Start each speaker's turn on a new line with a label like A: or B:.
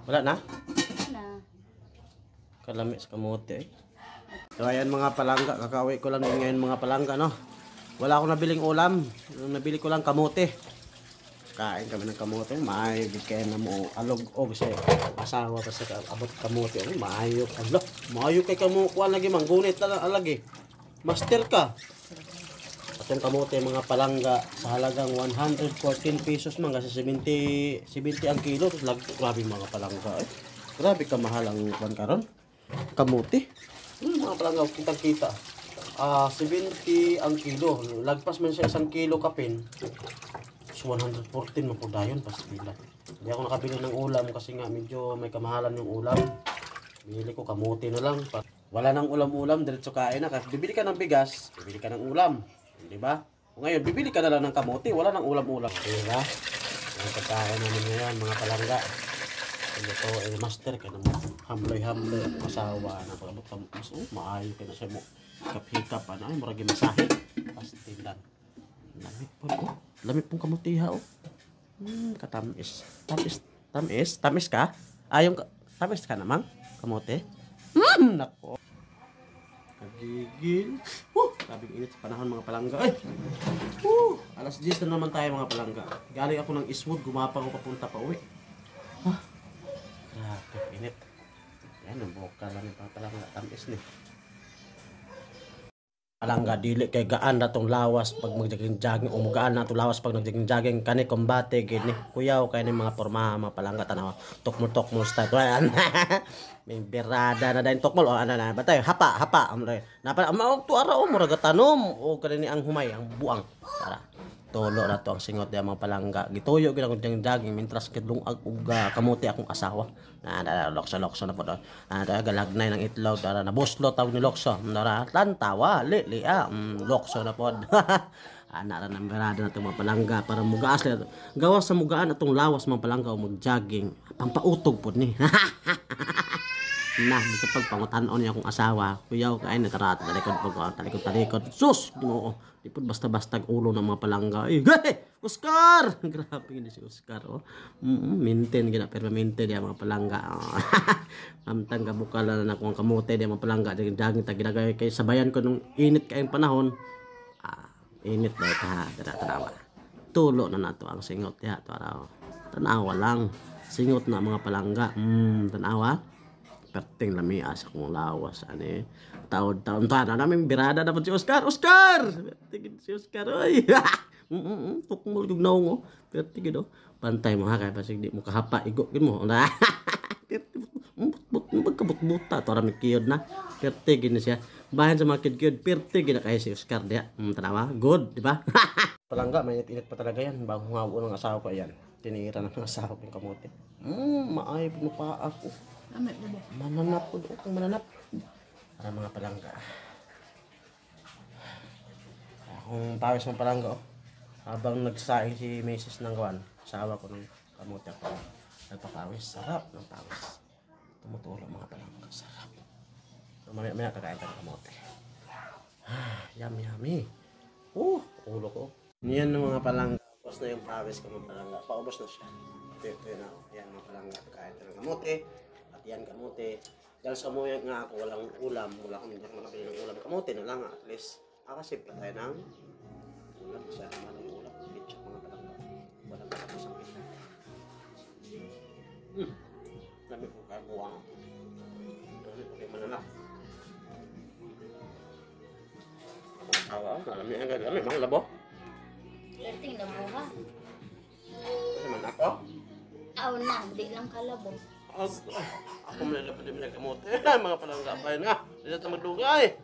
A: Wala na?
B: Na.
A: Kalami sa kamote eh. So ayan mga palangga, kakauwi ko lang din ngayon mga palangga, no? Wala akong nabiling ulam. Nabili ko lang kamote. Kain kami ng kamote. Maayog kaya na mo alog o kasi asawa pa sa abot kamote. Maayog. Alo, maayog kay kamo kuan lagi manggunit na alagi. Master ka. Atong kamote mga palangga sa halagang 114 pesos man kasi 70 ang kilo. Grabe mga palangga eh. Grabe ka mahal ang kuan karon. Kamote. Mga palangga kita. 70 ang kilo. Lagpas man siya 1 kilo kapin. So 114 man po dayon pasila. Hindi ako nakabili ng ulam kasi nga medyo may kamahalan yung ulam. Bili ko kamote na lang. Wala nang ulam-ulam, diretso kain na. Kasi bibili ka ng bigas, bibili ka ng ulam. Di ba? Ngayon, bibili ka na lang ng kamote, wala nang ulam-ulam. Di ba? Ang pagkain namin ngayon, mga palangga. Ito, master ka naman. Hamloy-hamloy ang asawa na pagabot ka. Maayo ka na siya mo. Hikap-hikap. Ay, maragi masahe. Pastilan. Lamit po. Lamit pong kamutiha. Katamis. Tamis ka? Yung tamis ka namang kamote? Nako. Kagigil. Sabing init sa panahon mga palangga. Ay! Alas 10 na naman tayo mga palangga. Galing ako ng Eastwood, gumapang ako papunta pa uwi. Grabe, init. Yan, ang buhok ka lang yung mga palangga. Tamis ni. Palangga, dili kay gaan na tong lawas pag magjaging-jaging o magaan na tong lawas pag nagjaging-jaging kani kombate gini. Kuyaw kay ni mga porma mga palangga tanaw. Tokmol style. Ayan. May berada na dayon tokmol o ana na batay hapa amre. Napa to ara o murag tanom o kani ang humay ang buang. Tara. Tolo na to ang singot diya mga palangga. Gituyo gid akong jaging mintras kidlungag ug kamote akong asawa. Lokso na po doon. Galagnay ng itlog. Nabuslo tawag ni Lokso. Tantawa. Lokso na po. Anak na ng berada na itong mga palangga. Para mugaas na. Gawas sa mugaan atong lawas mga palangga o mag-jogging. Pampautog po ni. Sa pagpangutanon niya akong asawa. Kuyaw kain na karat. Talikod. Sus! Ginoo. Di po basta-basta ulo ng mga palangga. Hey! Oscar! Grabe hindi si Oscar. Maintain gina. Pero maintain niya mga palangga. Amtang kabukala na akong kamote niya mga palangga. Daging ginagay kay sabayan ko nung init kayong panahon. Init daw ka. Tanawa. Tulo na nato ang singot. Tanawa lang. Singot na mga palangga. Tanawa. Perting lamias akong lawas ani taon-taon na namin birada dapat si Oscar perting si Oscar oy tukmol jug naong perting do pantay mo ha kay pasig di mo kahapa igo gid mo na magkabut-buta to ra mi kiyod na perting gini siya bahan sa mga kid perting gina kay si Oscar dia tanawa good di ba palangga mainit-init pa talaga yan bago ngawo ng asawa ko yan tinira ng asawa ko yung kamote maay mo pa ako. Mananap po doon mananap para mga palangga akong pawis ng palangga habang nagsaing si Mrs. ng gawan asawa ko ng kamote ako nagpapawis sarap ng pawis tumutulo mga palangga sarap so, mamaya kakain ka ng kamote yummy ulo ko niyan ng mga palangga tapos na yung pawis ko mga palangga paubos na siya ito na yan mga palangga kakain ka ng kamote yan kamote dahil sa mo nga ako walang ulam wala akong hindi makabili ng ulam kamote na lang at least akasip pa tayo ng ulam kasi naman yung ulam bitch mga palangga walang tapos ang pita dami po kabuang dami po kayo mananap alam niya ang gagawin mga labo
B: Perting na mo ha.
A: kasi man ako
B: Na, di lang kalabo.
A: Ako mo nila pa din kamote mga palangga pa yun nga hindi natin magdugay